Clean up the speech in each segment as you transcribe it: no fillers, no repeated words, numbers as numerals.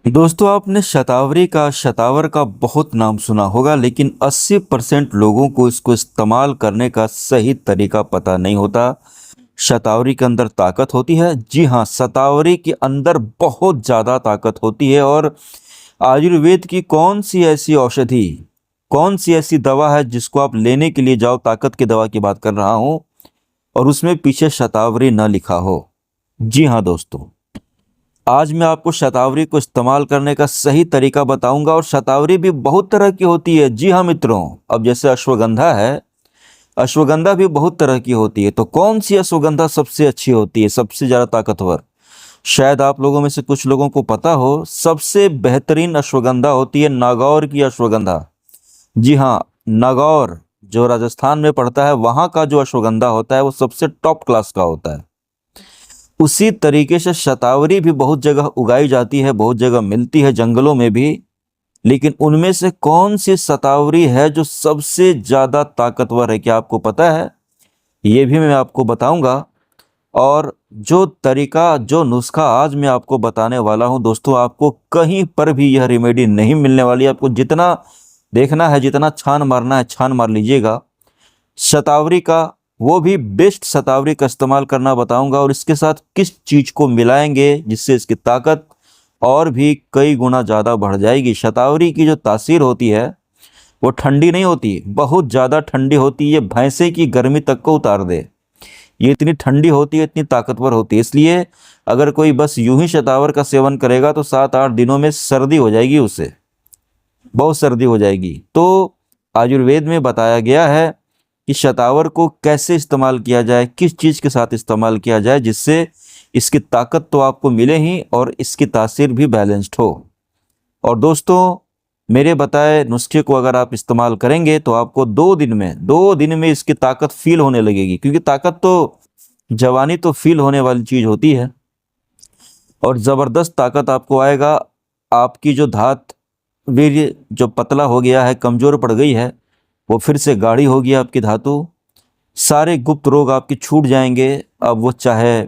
दोस्तों, आपने शतावरी का बहुत नाम सुना होगा, लेकिन 80% लोगों को इसको इस्तेमाल करने का सही तरीका पता नहीं होता। शतावरी के अंदर ताकत होती है। जी हाँ, शतावरी के अंदर बहुत ज़्यादा ताकत होती है। और आयुर्वेद की कौन सी ऐसी दवा है जिसको आप लेने के लिए जाओ, ताकत की दवा की बात कर रहा हूँ, और उसमें पीछे शतावरी न लिखा हो। जी हाँ दोस्तों, आज मैं आपको शतावरी को इस्तेमाल करने का सही तरीका बताऊंगा। और शतावरी भी बहुत तरह की होती है। जी हाँ मित्रों, अब जैसे अश्वगंधा है, अश्वगंधा भी बहुत तरह की होती है। तो कौन सी अश्वगंधा सबसे अच्छी होती है, सबसे ज़्यादा ताकतवर? शायद आप लोगों में से कुछ लोगों को पता हो, सबसे बेहतरीन अश्वगंधा होती है नागौर की अश्वगंधा। जी हाँ, नागौर जो राजस्थान में पड़ता है, वहाँ का जो अश्वगंधा होता है वो सबसे टॉप क्लास का होता है। उसी तरीके से शतावरी भी बहुत जगह उगाई जाती है, बहुत जगह मिलती है, जंगलों में भी। लेकिन उनमें से कौन सी शतावरी है जो सबसे ज़्यादा ताकतवर है, क्या आपको पता है? ये भी मैं आपको बताऊंगा। और जो तरीका, जो नुस्खा आज मैं आपको बताने वाला हूं दोस्तों, आपको कहीं पर भी यह रेमेडी नहीं मिलने वाली। आपको जितना देखना है, जितना छान मारना है, छान मार लीजिएगा। शतावरी का, वो भी बेस्ट शतावरी का इस्तेमाल करना बताऊंगा, और इसके साथ किस चीज़ को मिलाएंगे जिससे इसकी ताकत और भी कई गुना ज़्यादा बढ़ जाएगी। शतावरी की जो तासीर होती है वो ठंडी नहीं होती, बहुत ज़्यादा ठंडी होती है। ये भैंसे की गर्मी तक को उतार दे, ये इतनी ठंडी होती है, इतनी ताकतवर होती है। इसलिए अगर कोई बस यूं ही शतावर का सेवन करेगा तो 7-8 दिनों में सर्दी हो जाएगी, उसे बहुत सर्दी हो जाएगी। तो आयुर्वेद में बताया गया है कि शतावर को कैसे इस्तेमाल किया जाए, किस चीज़ के साथ इस्तेमाल किया जाए जिससे इसकी ताकत तो आपको मिले ही और इसकी तासीर भी बैलेंस्ड हो। और दोस्तों, मेरे बताए नुस्खे को अगर आप इस्तेमाल करेंगे तो आपको 2 दिन में इसकी ताकत फील होने लगेगी। क्योंकि ताकत तो, जवानी तो फील होने वाली चीज़ होती है, और ज़बरदस्त ताकत आपको आएगा। आपकी जो धात, वीर्य जो पतला हो गया है, कमज़ोर पड़ गई है, वो फिर से गाढ़ी होगी आपकी धातु। सारे गुप्त रोग आपके छूट जाएंगे। अब वो चाहे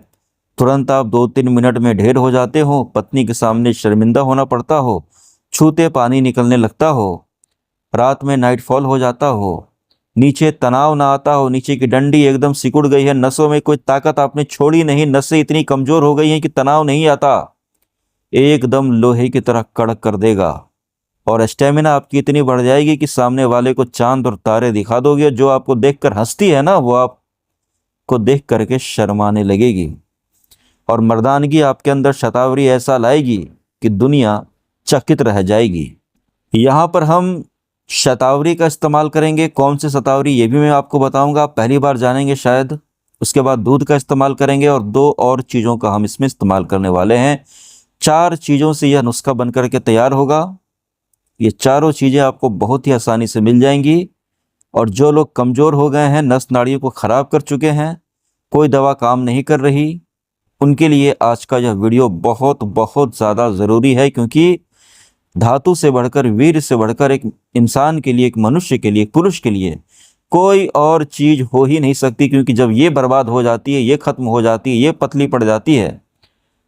तुरंत आप 2-3 मिनट में ढेर हो जाते हो, पत्नी के सामने शर्मिंदा होना पड़ता हो, छूते पानी निकलने लगता हो, रात में नाइटफॉल हो जाता हो, नीचे तनाव ना आता हो, नीचे की डंडी एकदम सिकुड़ गई है, नसों में कोई ताकत आपने छोड़ी नहीं, नसें इतनी कमज़ोर हो गई हैं कि तनाव नहीं आता, एकदम लोहे की तरह कड़क कर देगा। और स्टेमिना आपकी इतनी बढ़ जाएगी कि सामने वाले को चांद और तारे दिखा दोगे। जो आपको देखकर हंसती है ना, वो आपको देख करके शर्माने लगेगी। और मर्दानगी आपके अंदर शतावरी ऐसा लाएगी कि दुनिया चकित रह जाएगी। यहाँ पर हम शतावरी का इस्तेमाल करेंगे। कौन सी शतावरी, ये भी मैं आपको बताऊंगा, पहली बार जानेंगे शायद। उसके बाद दूध का इस्तेमाल करेंगे, और 2 और चीज़ों का हम इसमें इस्तेमाल करने वाले हैं। 4 चीज़ों से यह नुस्खा बन करके तैयार होगा। ये चारों चीज़ें आपको बहुत ही आसानी से मिल जाएंगी। और जो लोग कमज़ोर हो गए हैं, नस नाड़ियों को ख़राब कर चुके हैं, कोई दवा काम नहीं कर रही, उनके लिए आज का यह वीडियो बहुत बहुत ज़्यादा ज़रूरी है। क्योंकि धातु से बढ़कर, वीर से बढ़कर एक इंसान के लिए, एक मनुष्य के लिए, एक पुरुष के लिए कोई और चीज़ हो ही नहीं सकती। क्योंकि जब ये बर्बाद हो जाती है, ये ख़त्म हो जाती है, ये पतली पड़ जाती है,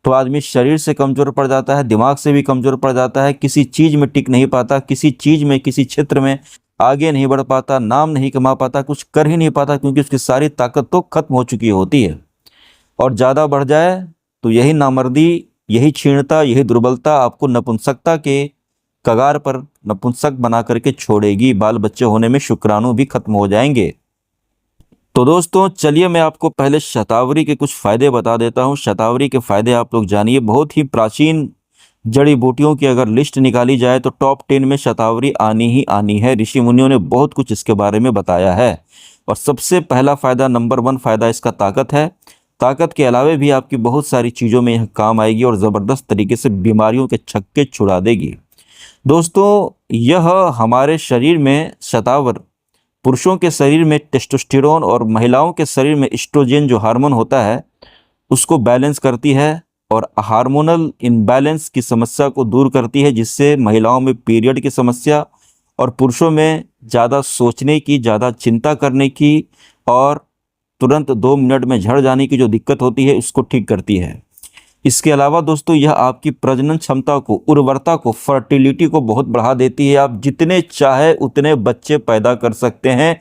तो आदमी शरीर से कमज़ोर पड़ जाता है, दिमाग से भी कमज़ोर पड़ जाता है, किसी चीज़ में टिक नहीं पाता, किसी चीज़ में, किसी क्षेत्र में आगे नहीं बढ़ पाता, नाम नहीं कमा पाता, कुछ कर ही नहीं पाता, क्योंकि उसकी सारी ताकत तो खत्म हो चुकी होती है। और ज़्यादा बढ़ जाए तो यही नामर्दी, यही क्षीणता, यही दुर्बलता आपको नपुंसकता के कगार पर नपुंसक बना करके छोड़ेगी। बाल बच्चे होने में शुक्राणु भी खत्म हो जाएंगे। तो दोस्तों, चलिए मैं आपको पहले शतावरी के कुछ फ़ायदे बता देता हूँ। शतावरी के फ़ायदे आप लोग जानिए। बहुत ही प्राचीन जड़ी बूटियों की अगर लिस्ट निकाली जाए तो टॉप 10 में शतावरी आनी ही आनी है। ऋषि मुनियों ने बहुत कुछ इसके बारे में बताया है। और सबसे पहला फ़ायदा, नंबर 1 फ़ायदा इसका ताकत है। ताकत के अलावे भी आपकी बहुत सारी चीज़ों में यह काम आएगी और ज़बरदस्त तरीके से बीमारियों के छक्के छुड़ा देगी। दोस्तों, यह हमारे शरीर में शतावर, पुरुषों के शरीर में टेस्टोस्टेरोन और महिलाओं के शरीर में एस्ट्रोजन जो हार्मोन होता है, उसको बैलेंस करती है और हार्मोनल इम्बैलेंस की समस्या को दूर करती है, जिससे महिलाओं में पीरियड की समस्या और पुरुषों में ज़्यादा सोचने की, ज़्यादा चिंता करने की और तुरंत 2 मिनट में झड़ जाने की जो दिक्कत होती है, उसको ठीक करती है। इसके अलावा दोस्तों यह आपकी प्रजनन क्षमता को, उर्वरता को, फर्टिलिटी को बहुत बढ़ा देती है। आप जितने चाहे उतने बच्चे पैदा कर सकते हैं।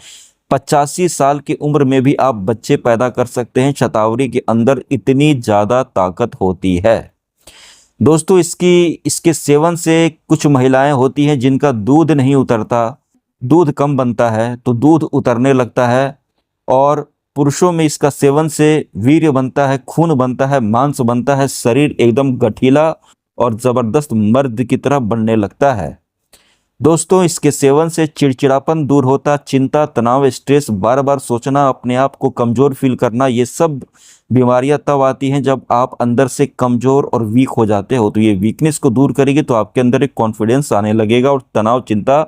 85 साल की उम्र में भी आप बच्चे पैदा कर सकते हैं। शतावरी के अंदर इतनी ज़्यादा ताकत होती है दोस्तों। इसके सेवन से कुछ महिलाएं होती हैं जिनका दूध नहीं उतरता, दूध कम बनता है तो दूध उतरने लगता है, और पुरुषों में इसका सेवन से वीर्य बनता है, खून बनता है, मांस बनता है, शरीर एकदम गठीला और ज़बरदस्त मर्द की तरह बनने लगता है। दोस्तों इसके सेवन से चिड़चिड़ापन दूर होता, चिंता, तनाव, स्ट्रेस, बार बार सोचना, अपने आप को कमज़ोर फील करना, ये सब बीमारियां तब आती हैं जब आप अंदर से कमज़ोर और वीक हो जाते हो। तो ये वीकनेस को दूर करेगी तो आपके अंदर एक कॉन्फिडेंस आने लगेगा और तनाव, चिंता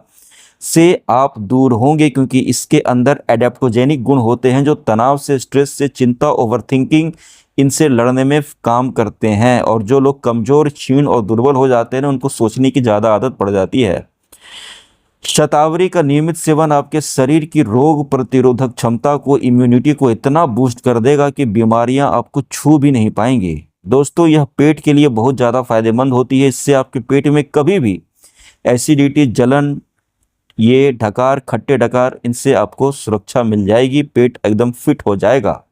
से आप दूर होंगे, क्योंकि इसके अंदर एडेप्टोजेनिक गुण होते हैं जो तनाव से, स्ट्रेस से, चिंता, ओवरथिंकिंग, इनसे लड़ने में काम करते हैं। और जो लोग कमज़ोर, क्षीण और दुर्बल हो जाते हैं ना, उनको सोचने की ज़्यादा आदत पड़ जाती है। शतावरी का नियमित सेवन आपके शरीर की रोग प्रतिरोधक क्षमता को, इम्यूनिटी को इतना बूस्ट कर देगा कि बीमारियां आपको छू भी नहीं पाएंगी। दोस्तों यह पेट के लिए बहुत ज़्यादा फायदेमंद होती है। इससे आपके पेट में कभी भी एसिडिटी, जलन, ये डकार, खट्टे डकार, इनसे आपको सुरक्षा मिल जाएगी। पेट एकदम फिट हो जाएगा।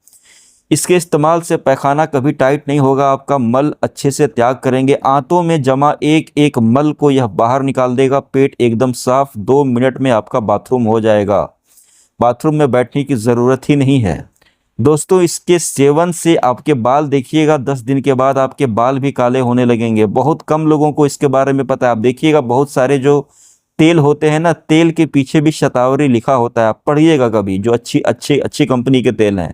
इसके इस्तेमाल से पैखाना कभी टाइट नहीं होगा, आपका मल अच्छे से त्याग करेंगे। आंतों में जमा एक एक मल को यह बाहर निकाल देगा। पेट एकदम साफ, 2 मिनट में आपका बाथरूम हो जाएगा। बाथरूम में बैठने की ज़रूरत ही नहीं है। दोस्तों इसके सेवन से आपके बाल देखिएगा 10 दिन के बाद आपके बाल भी काले होने लगेंगे। बहुत कम लोगों को इसके बारे में पता है। आप देखिएगा बहुत सारे जो तेल होते हैं ना, तेल के पीछे भी शतावरी लिखा होता है, आप पढ़िएगा कभी, जो अच्छी कंपनी के तेल हैं।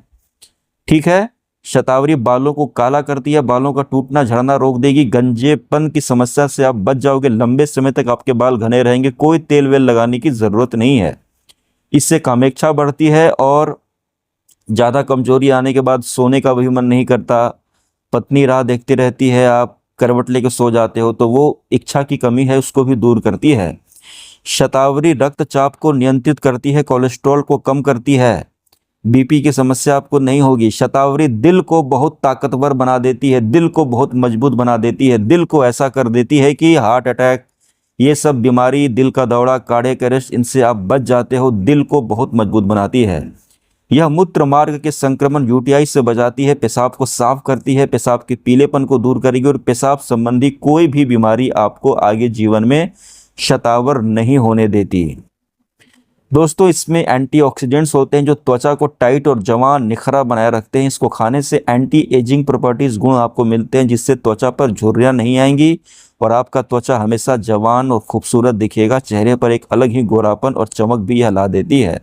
ठीक है, शतावरी बालों को काला करती है, बालों का टूटना झड़ना रोक देगी, गंजेपन की समस्या से आप बच जाओगे, लंबे समय तक आपके बाल घने रहेंगे, कोई तेल वेल लगाने की ज़रूरत नहीं है। इससे कामेच्छा बढ़ती है और ज़्यादा कमजोरी आने के बाद सोने का भी मन नहीं करता, पत्नी राह देखती रहती है, आप करवट लेके सो जाते हो, तो वो इच्छा की कमी है उसको भी दूर करती है। शतावरी रक्तचाप को नियंत्रित करती है, कोलेस्ट्रॉल को कम करती है, बीपी की समस्या आपको नहीं होगी। शतावरी दिल को बहुत ताकतवर बना देती है, दिल को बहुत मजबूत बना देती है, दिल को ऐसा कर देती है कि हार्ट अटैक, ये सब बीमारी, दिल का दौरा, कार्डियक अरेस्ट, इनसे आप बच जाते हो। दिल को बहुत मजबूत बनाती है। यह मूत्र मार्ग के संक्रमण, यूटीआई से बचाती है, पेशाब को साफ करती है, पेशाब के पीलेपन को दूर करेगी और पेशाब संबंधी कोई भी बीमारी आपको आगे जीवन में शतावर नहीं होने देती। दोस्तों इसमें एंटीऑक्सीडेंट्स होते हैं जो त्वचा को टाइट और जवान, निखरा बनाए रखते हैं। इसको खाने से एंटी एजिंग प्रॉपर्टीज गुण आपको मिलते हैं, जिससे त्वचा पर झुर्रियां नहीं आएंगी और आपका त्वचा हमेशा जवान और खूबसूरत दिखेगा। चेहरे पर एक अलग ही गोरापन और चमक भी यह ला देती है।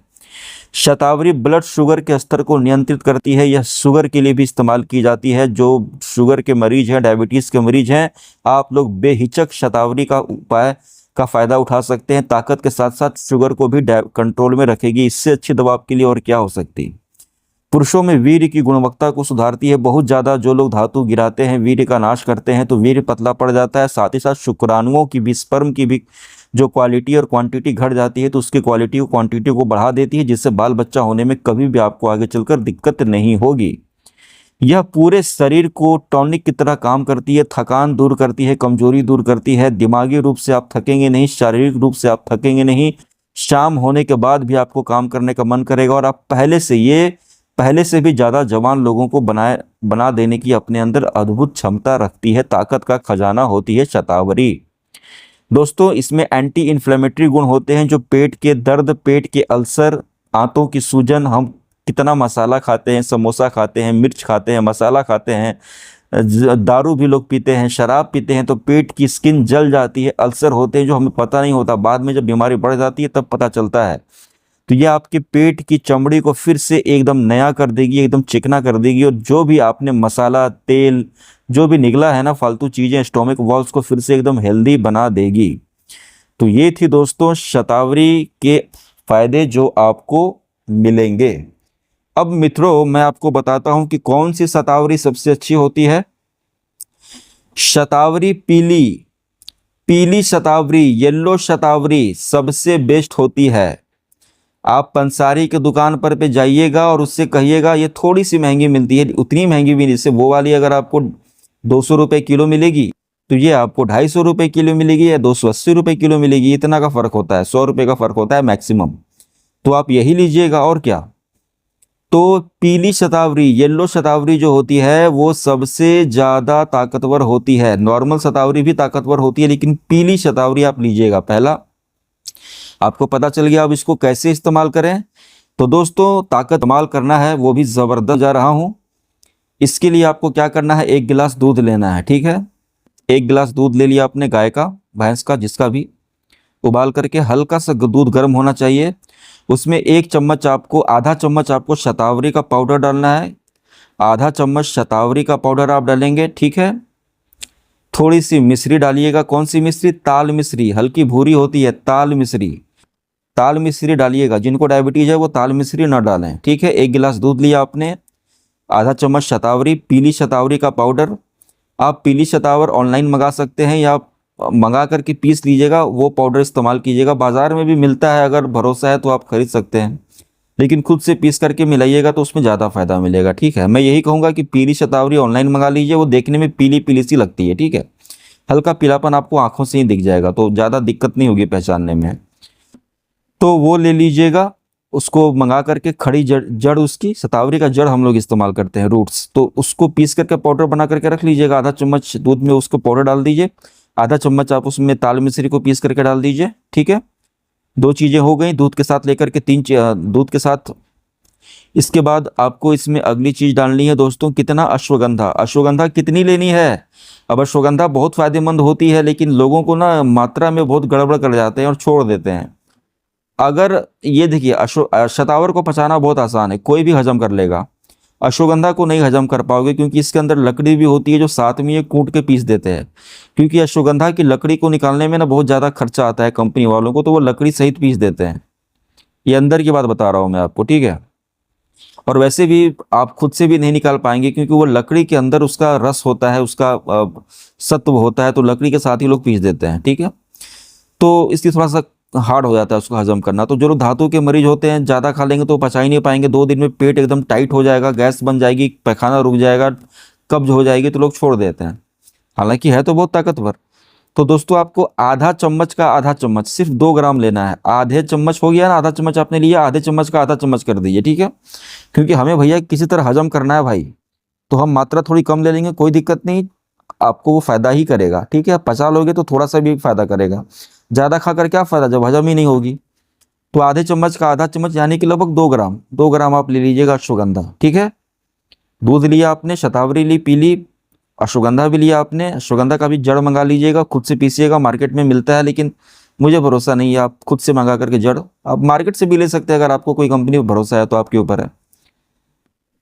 शतावरी ब्लड शुगर के स्तर को नियंत्रित करती है। यह शुगर के लिए भी इस्तेमाल की जाती है। जो शुगर के मरीज हैं, डायबिटीज़ के मरीज हैं, आप लोग बेहिचक शतावरी का उपाय का फ़ायदा उठा सकते हैं। ताकत के साथ साथ शुगर को भी कंट्रोल में रखेगी। इससे अच्छी दवा आपके लिए और क्या हो सकती। पुरुषों में वीर्य की गुणवत्ता को सुधारती है। बहुत ज़्यादा जो लोग धातु गिराते हैं, वीर्य का नाश करते हैं, तो वीर्य पतला पड़ जाता है। साथ ही साथ शुक्राणुओं की भी, स्पर्म की भी जो क्वालिटी और क्वांटिटी घट जाती है, तो उसकी क्वालिटी और क्वांटिटी को बढ़ा देती है, जिससे बाल बच्चा होने में कभी भी आपको आगे चलकर दिक्कत नहीं होगी। यह पूरे शरीर को टॉनिक की तरह काम करती है, थकान दूर करती है, कमजोरी दूर करती है। दिमागी रूप से आप थकेंगे नहीं, शारीरिक रूप से आप थकेंगे नहीं। शाम होने के बाद भी आपको काम करने का मन करेगा और आप पहले से भी ज़्यादा जवान लोगों को बना देने की अपने अंदर अद्भुत क्षमता रखती है। ताकत का खजाना होती है शतावरी। दोस्तों इसमें एंटी इन्फ्लेमेटरी गुण होते हैं, जो पेट के दर्द, पेट के अल्सर, आंतों की सूजन, हम कितना मसाला खाते हैं, समोसा खाते हैं, मिर्च खाते हैं, मसाला खाते हैं, दारू भी लोग पीते हैं, शराब पीते हैं, तो पेट की स्किन जल जाती है, अल्सर होते हैं जो हमें पता नहीं होता। बाद में जब बीमारी बढ़ जाती है तब पता चलता है। तो ये आपके पेट की चमड़ी को फिर से एकदम नया कर देगी, एकदम चिकना कर देगी। और जो भी आपने मसाला, तेल जो भी निकला है ना, फालतू चीज़ें, स्टोमिक वॉल्स को फिर से एकदम हेल्दी बना देगी। तो ये थी दोस्तों शतावरी के फायदे जो आपको मिलेंगे। अब मित्रों मैं आपको बताता हूं कि कौन सी शतावरी सबसे अच्छी होती है। शतावरी पीली शतावरी, येलो शतावरी सबसे बेस्ट होती है। आप पंसारी के दुकान पर पे जाइएगा और उससे कहिएगा ये थोड़ी सी महंगी मिलती है, उतनी महंगी भी नहीं, जैसे वो वाली अगर आपको 200 रुपये किलो मिलेगी तो ये आपको 250 रुपये किलो मिलेगी या 280 रुपये किलो मिलेगी। इतना का फ़र्क होता है, 100 रुपये का फ़र्क होता है मैक्सिमम। तो आप यही लीजिएगा और क्या। तो पीली शतावरी, येलो शतावरी जो होती है वो सबसे ज़्यादा ताकतवर होती है। नॉर्मल शतावरी भी ताकतवर होती है लेकिन पीली शतावरी आप लीजिएगा। पहला आपको पता चल गया। अब इसको कैसे इस्तेमाल करें। तो दोस्तों ताकत इस्तेमाल करना है वो भी ज़बरदस्त जा रहा हूँ। इसके लिए आपको क्या करना है, 1 गिलास दूध लेना है, ठीक है। 1 गिलास दूध ले लिया आपने, गाय का, भैंस का, जिसका भी। उबाल करके हल्का सा दूध गर्म होना चाहिए। उसमें 1 चम्मच आपको, आधा चम्मच आपको शतावरी का पाउडर डालना है। आधा चम्मच शतावरी का पाउडर आप डालेंगे, ठीक है। थोड़ी सी मिश्री डालिएगा। कौन सी मिश्री? ताल मिश्री, हल्की भूरी होती है, ताल मिश्री। ताल मिश्री डालिएगा। जिनको डायबिटीज़ है वो ताल मिश्री ना डालें, ठीक है। 1 गिलास दूध लिया आपने, आधा चम्मच शतावरी, पीली शतावरी का पाउडर। आप पीली शतावर ऑनलाइन मंगा सकते हैं या मंगा करके पीस लीजिएगा, वो पाउडर इस्तेमाल कीजिएगा। बाज़ार में भी मिलता है, अगर भरोसा है तो आप खरीद सकते हैं, लेकिन खुद से पीस करके मिलाइएगा तो उसमें ज़्यादा फ़ायदा मिलेगा, ठीक है। मैं यही कहूँगा कि पीली शतावरी ऑनलाइन मंगा लीजिए, वो देखने में पीली पीली सी लगती है, ठीक है। हल्का पीलापन आपको आँखों से ही दिख जाएगा, तो ज़्यादा दिक्कत नहीं होगी पहचानने में। तो वो ले लीजिएगा, उसको मंगा करके। खड़ी जड़ उसकी, शतावरी का जड़ हम लोग इस्तेमाल करते हैं, रूट्स, तो उसको पीस करके पाउडर बना करके रख लीजिएगा। आधा चम्मच दूध में उसको पाउडर डाल दीजिए। आधा चम्मच आप उसमें ताल मिश्री को पीस करके डाल दीजिए, ठीक है। 2 चीज़ें हो गई दूध के साथ लेकर के, 3 दूध के साथ। इसके बाद आपको इसमें अगली चीज़ डालनी है दोस्तों, कितना? अश्वगंधा। अश्वगंधा कितनी लेनी है? अब अश्वगंधा बहुत फ़ायदेमंद होती है लेकिन लोगों को ना मात्रा में बहुत गड़बड़ कर जाते हैं और छोड़ देते हैं। अगर ये देखिए, शतावर को पचाना बहुत आसान है, कोई भी हजम कर लेगा। अश्वगंधा को नहीं हजम कर पाओगे क्योंकि इसके अंदर लकड़ी भी होती है जो साथ में ये कूट के पीस देते हैं। क्योंकि अश्वगंधा की लकड़ी को निकालने में ना बहुत ज़्यादा खर्चा आता है कंपनी वालों को, तो वो लकड़ी सहित पीस देते हैं। ये अंदर की बात बता रहा हूँ मैं आपको, ठीक है। और वैसे भी आप खुद से भी नहीं निकाल पाएंगे क्योंकि वो लकड़ी के अंदर उसका रस होता है, उसका सत्व होता है, तो लकड़ी के साथ ही लोग पीस देते हैं, ठीक है। तो इसकी थोड़ा सा हार्ड हो जाता है उसको हजम करना। तो जो लोग धातु के मरीज होते हैं, ज़्यादा खा लेंगे तो पचा ही नहीं पाएंगे। 2 दिन में पेट एकदम टाइट हो जाएगा, गैस बन जाएगी, पैखाना रुक जाएगा, कब्ज हो जाएगी, तो लोग छोड़ देते हैं। हालांकि है तो बहुत ताकतवर। तो दोस्तों आपको आधा चम्मच का आधा चम्मच, सिर्फ 2 ग्राम लेना है। आधे चम्मच हो गया ना, आधा चम्मच आपने लिया, आधे चम्मच का आधा चम्मच कर दीजिए, ठीक है। क्योंकि हमें भैया किसी तरह हजम करना है भाई, तो हम मात्रा थोड़ी कम ले लेंगे, कोई दिक्कत नहीं, आपको वो फ़ायदा ही करेगा, ठीक है। पचा लोगे तो थोड़ा सा भी फ़ायदा करेगा, ज़्यादा खाकर क्या फ़ायदा जब हजम ही नहीं होगी। तो आधे चम्मच का आधा चम्मच यानी कि लगभग 2 ग्राम आप ले लीजिएगा अश्वगंधा, ठीक है। दूध लिया आपने, शतावरी ली पीली, अश्वगंधा भी लिया आपने। अश्वगंधा का भी जड़ मंगा लीजिएगा, खुद से पीसिएगा, मार्केट में मिलता है लेकिन मुझे भरोसा नहीं है। आप खुद से मंगा करके जड़ आप मार्केट से भी ले सकते हैं, अगर आपको कोई कंपनी पर भरोसा है तो आपके ऊपर है।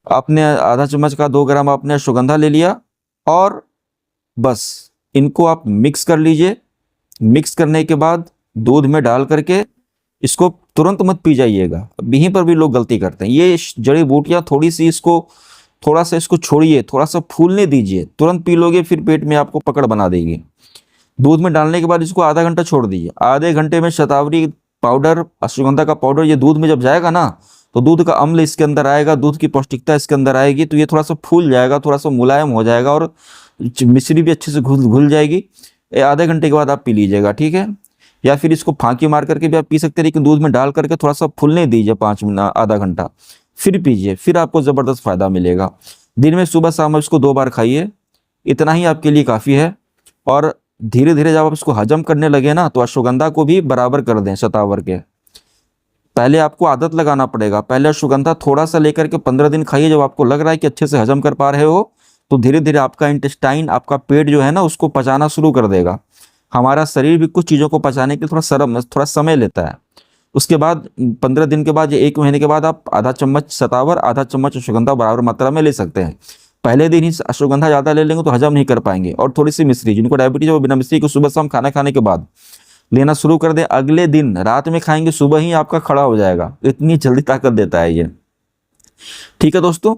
आपने आधा चम्मच का 2 ग्राम आपने अश्वगंधा ले लिया और बस इनको आप मिक्स कर लीजिए। मिक्स करने के बाद दूध में डाल करके इसको तुरंत मत पी जाइएगा, यहीं पर भी लोग गलती करते हैं। ये जड़ी बूटियाँ थोड़ी सी इसको, थोड़ा सा इसको छोड़िए, थोड़ा सा फूलने दीजिए, तुरंत पी लोगे फिर पेट में आपको पकड़ बना देगी। दूध में डालने के बाद इसको आधा घंटा छोड़ दीजिए। आधे घंटे में शतावरी पाउडर, अश्वगंधा का पाउडर ये दूध में जब जाएगा ना, तो दूध का अम्ल इसके अंदर आएगा, दूध की पौष्टिकता इसके अंदर आएगी, तो ये थोड़ा सा फूल जाएगा, थोड़ा सा मुलायम हो जाएगा और मिश्री भी अच्छे से घुल जाएगी। आधे घंटे के बाद आप पी लीजिएगा, ठीक है। या फिर इसको फांकी मार करके भी आप पी सकते हैं, लेकिन दूध में डाल करके थोड़ा सा फूलने दीजिए 5 मिनट, आधा घंटा, फिर पीजिए, फिर आपको ज़बरदस्त फ़ायदा मिलेगा। दिन में सुबह शाम इसको 2 बार खाइए, इतना ही आपके लिए काफ़ी है। और धीरे धीरे जब आप इसको हजम करने लगे ना, तो अश्वगंधा को भी बराबर कर दें शतावर के। पहले आपको आदत लगाना पड़ेगा, पहले अश्वगंधा थोड़ा सा लेकर के 15 दिन खाइए। जब आपको लग रहा है कि अच्छे से हजम कर पा रहे हो, तो धीरे धीरे आपका इंटेस्टाइन, आपका पेट जो है ना, उसको पचाना शुरू कर देगा। हमारा शरीर भी कुछ चीज़ों को पचाने के लिए थोड़ा समय लेता है। उसके बाद 15 दिन के बाद या 1 महीने के बाद आप आधा चम्मच शतावर, आधा चम्मच अश्वगंधा बराबर मात्रा में ले सकते हैं। पहले दिन ही अश्वगंधा ज़्यादा ले लेंगे तो हजम नहीं कर पाएंगे। और थोड़ी सी मिश्री, जिनको डायबिटीज है वो बिना मिश्री को सुबह शाम खाना खाने के बाद लेना शुरू कर दें। अगले दिन रात में खाएंगे, सुबह ही आपका खड़ा हो जाएगा, इतनी जल्दी ताकत देता है ये, ठीक है दोस्तों,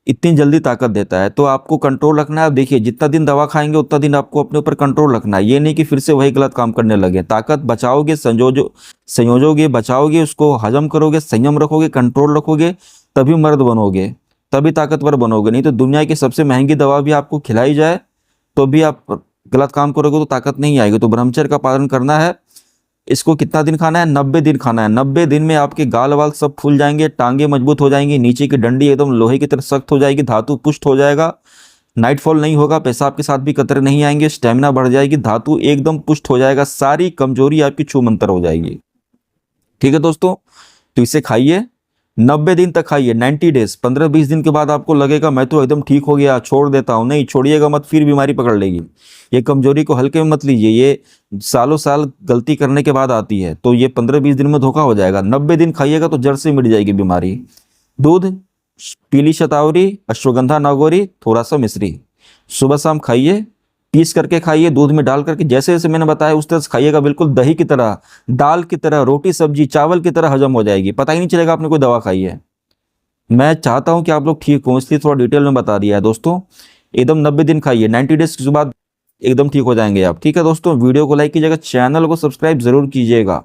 इतनी जल्दी ताकत देता है। तो आपको कंट्रोल रखना है। देखिए, जितना दिन दवा खाएंगे उतना दिन आपको अपने ऊपर कंट्रोल रखना है। ये नहीं कि फिर से वही गलत काम करने लगे। ताकत बचाओगे, संयोजोगे, बचाओगे, उसको हजम करोगे, संयम रखोगे, कंट्रोल रखोगे, तभी मर्द बनोगे, तभी ताकतवर बनोगे। नहीं तो दुनिया की सबसे महंगी दवा भी आपको खिलाई जाए, तो भी आप गलत काम करोगे तो ताकत नहीं आएगी। तो ब्रह्मचर्य का पालन करना है। इसको कितना दिन खाना है? 90 दिन खाना है। 90 दिन में आपके गाल वाल सब फूल जाएंगे, टांगे मजबूत हो जाएंगी, नीचे की डंडी एकदम लोहे की तरह सख्त हो जाएगी, धातु पुष्ट हो जाएगा, नाइटफॉल नहीं होगा, पेशाब के साथ भी कतरे नहीं आएंगे, स्टेमिना बढ़ जाएगी, धातु एकदम पुष्ट हो जाएगा, सारी कमजोरी आपकी छूमंतर हो जाएगी। ठीक है दोस्तों, तो इसे खाइए, 90 दिन तक खाइए, 90 डेज। 15-20 दिन के बाद आपको लगेगा मैं तो एकदम ठीक हो गया, छोड़ देता हूँ, नहीं छोड़िएगा मत, फिर बीमारी पकड़ लेगी। ये कमजोरी को हल्के में मत लीजिए, ये सालों साल गलती करने के बाद आती है, तो ये 15-20 दिन में धोखा हो जाएगा। 90 दिन खाइएगा तो जड़ से मिट जाएगी बीमारी। दूध, पीली शतावरी, अश्वगंधा, नागौरी, थोड़ा सा मिश्री, सुबह शाम खाइए, पीस करके खाइए, दूध में डाल करके, जैसे जैसे मैंने बताया उस तरह से खाइएगा, बिल्कुल दही की तरह, दाल की तरह, रोटी सब्जी चावल की तरह हजम हो जाएगी, पता ही नहीं चलेगा आपने कोई दवा खाई है। मैं चाहता हूं कि आप लोग ठीक हो, इसलिए थोड़ा डिटेल में बता दिया है दोस्तों। एकदम 90 दिन खाइए, 90 डेज के बाद एकदम ठीक हो जाएंगे आप। ठीक है दोस्तों, वीडियो को लाइक कीजिएगा, चैनल को सब्सक्राइब जरूर कीजिएगा।